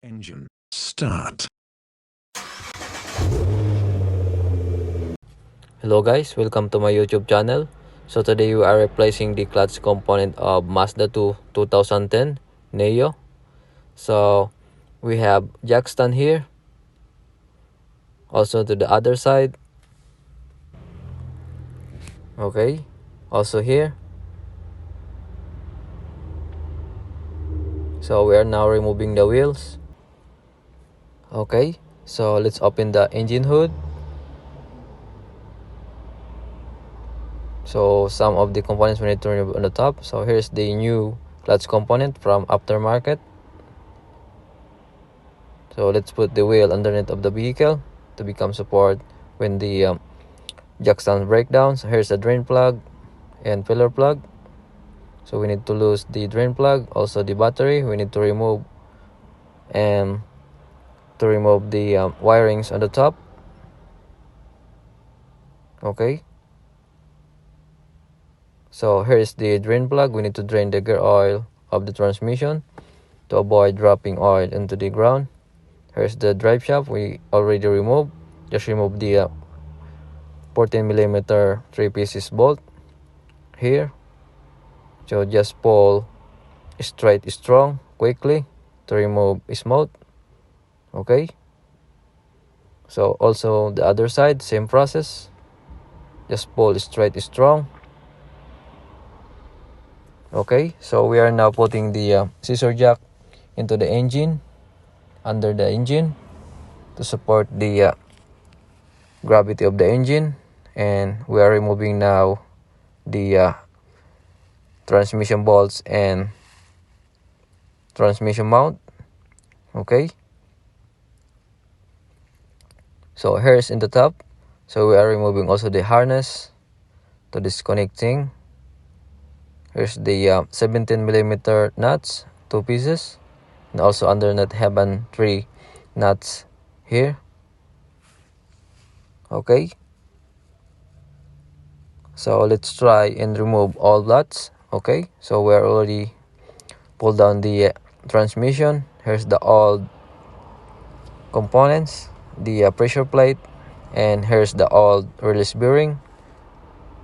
Engine start. Hello guys, welcome to my YouTube channel. So today we are replacing the clutch component of Mazda 2 2010 Neo. So we have jack stand here, also to the other side. Okay, also here. So we are now removing the wheels. Okay, so let's open the engine hood. So some of the components we need to remove on the top. So here's the new clutch component from aftermarket. So let's put the wheel underneath of the vehicle to become support when the jack stand breakdowns. Here's the drain plug and pillar plug. So we need to lose the drain plug, also the battery we need to remove, and to remove the wirings on the top. Okay, so here's the drain plug. We need to drain the gear oil of the transmission to avoid dropping oil into the ground. Here's the drive shaft we already removed. Just remove the 14mm 3 pieces bolt here. So just pull straight strong quickly to remove smooth. Okay, so also the other side, same process, just pull straight strong. Okay, so we are now putting the scissor jack into the engine, under the engine, to support the gravity of the engine. And we are removing now the transmission bolts and transmission mount. Okay, so here's in the top. So we are removing also the harness to disconnecting. Here's the 17mm nuts, 2 pieces, and also underneath heaven 3 nuts here. Okay, so let's try and remove all nuts. Okay, so we're already pulled down the transmission. Here's the old components, the pressure plate, and here's the old release bearing.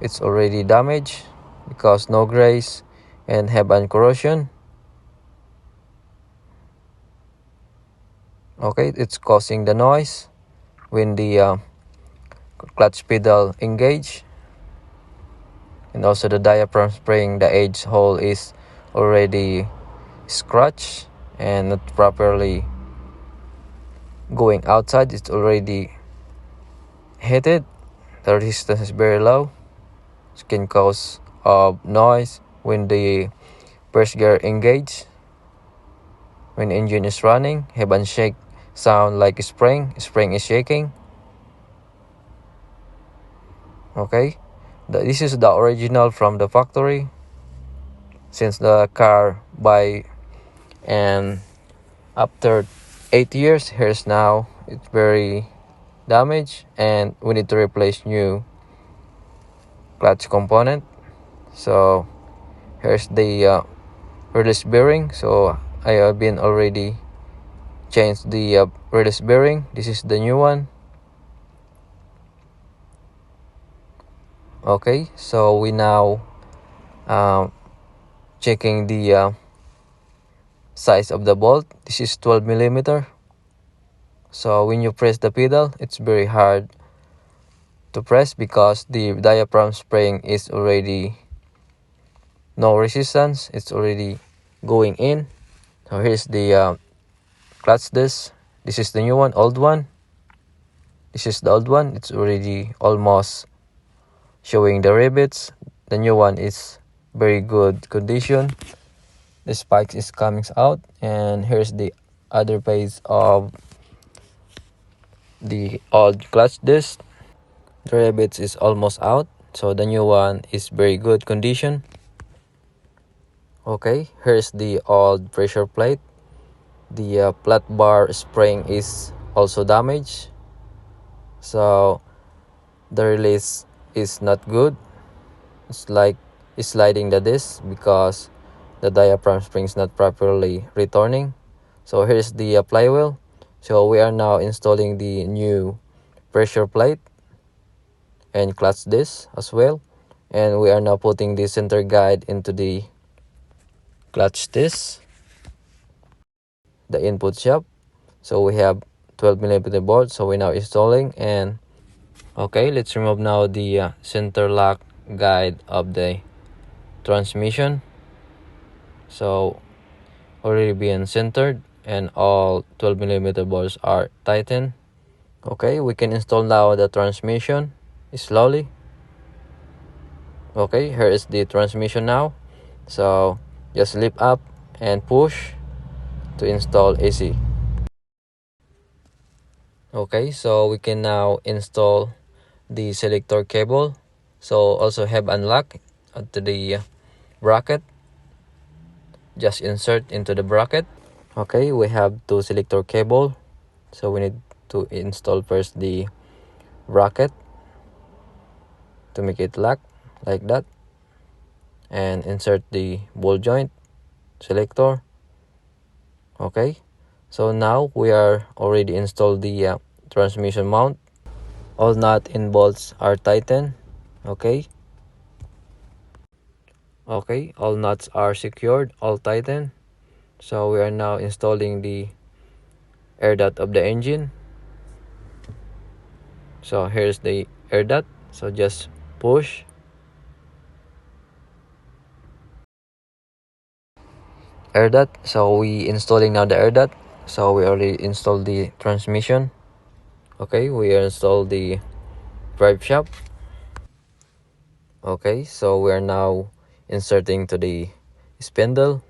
It's already damaged because no grace and heaven corrosion. Okay, it's causing the noise when the clutch pedal engage, and also the diaphragm spring, the edge hole is already scratched and not properly going outside. It's already heated. The resistance is very low. It can cause noise when the first gear engage. When the engine is running, heaven shake sound like a spring is shaking. Okay, this is the original from the factory, since the car buy, and after 8 years, here's now it's very damaged and we need to replace new clutch component. So here's the release bearing. So I have been already changed the release bearing. This is the new one. Okay, so we now checking the size of the bolt. This is 12mm. So when you press the pedal, it's very hard to press because the diaphragm spring is already no resistance. It's already going in. So here's the clutch disc. This is the new one, old one. This is the old one. It's already almost showing the rivets. The new one is very good condition. The spikes is coming out, and here's the other page of the old clutch disc. The rivets is almost out, so the new one is very good condition. Okay, here's the old pressure plate. The flat bar spring is also damaged, so the release is not good. It's like sliding the disc because the diaphragm spring is not properly returning. So here's the flywheel. So we are now installing the new pressure plate and clutch disc as well, and we are now putting the center guide into the clutch disc, the input shaft. So we have 12mm board, so we're now installing. And okay, let's remove now the center lock guide of the transmission. So already being centered and all 12mm bolts are tightened. Okay, we can install now the transmission slowly. Okay, here is the transmission now. So just lift up and push to install AC. Okay, so we can now install the selector cable. So also have unlock to the bracket. Just insert into the bracket. Okay, we have two selector cable. So we need to install first the bracket to make it lock like that, and insert the ball joint selector. Okay, so now we are already installed the transmission mount. All nut and bolts are tightened. Okay, all nuts are secured, all tightened. So we are now installing the air duct of the engine. So here's the air duct. So just push. Air duct. So we installing now the air duct. So we already installed the transmission. Okay, we installed the drive shaft. Okay, so we are now inserting to the spindle,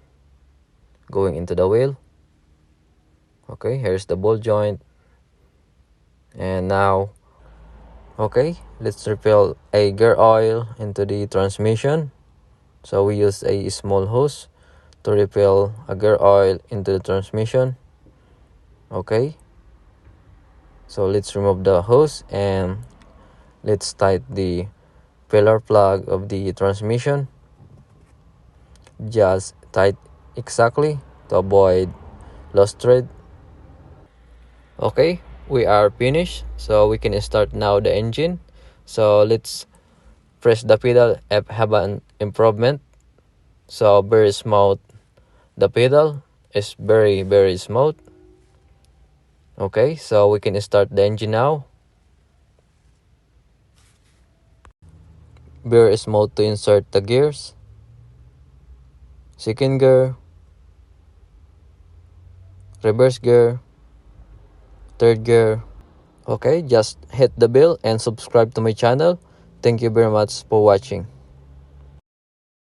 going into the wheel. Okay, here's the ball joint. And now, okay, let's refill a gear oil into the transmission. So we use a small hose to refill a gear oil into the transmission. Okay, so let's remove the hose and let's tighten the pillar plug of the transmission. Just tight exactly to avoid lost thread. Okay, we are finished, so we can start now the engine. So let's press the pedal and have an improvement. So very smooth, the pedal is very smooth. Okay, so we can start the engine now. Very smooth to insert the gears. Second gear, reverse gear, third gear. Okay, just hit the bell and subscribe to my channel. Thank you very much for watching.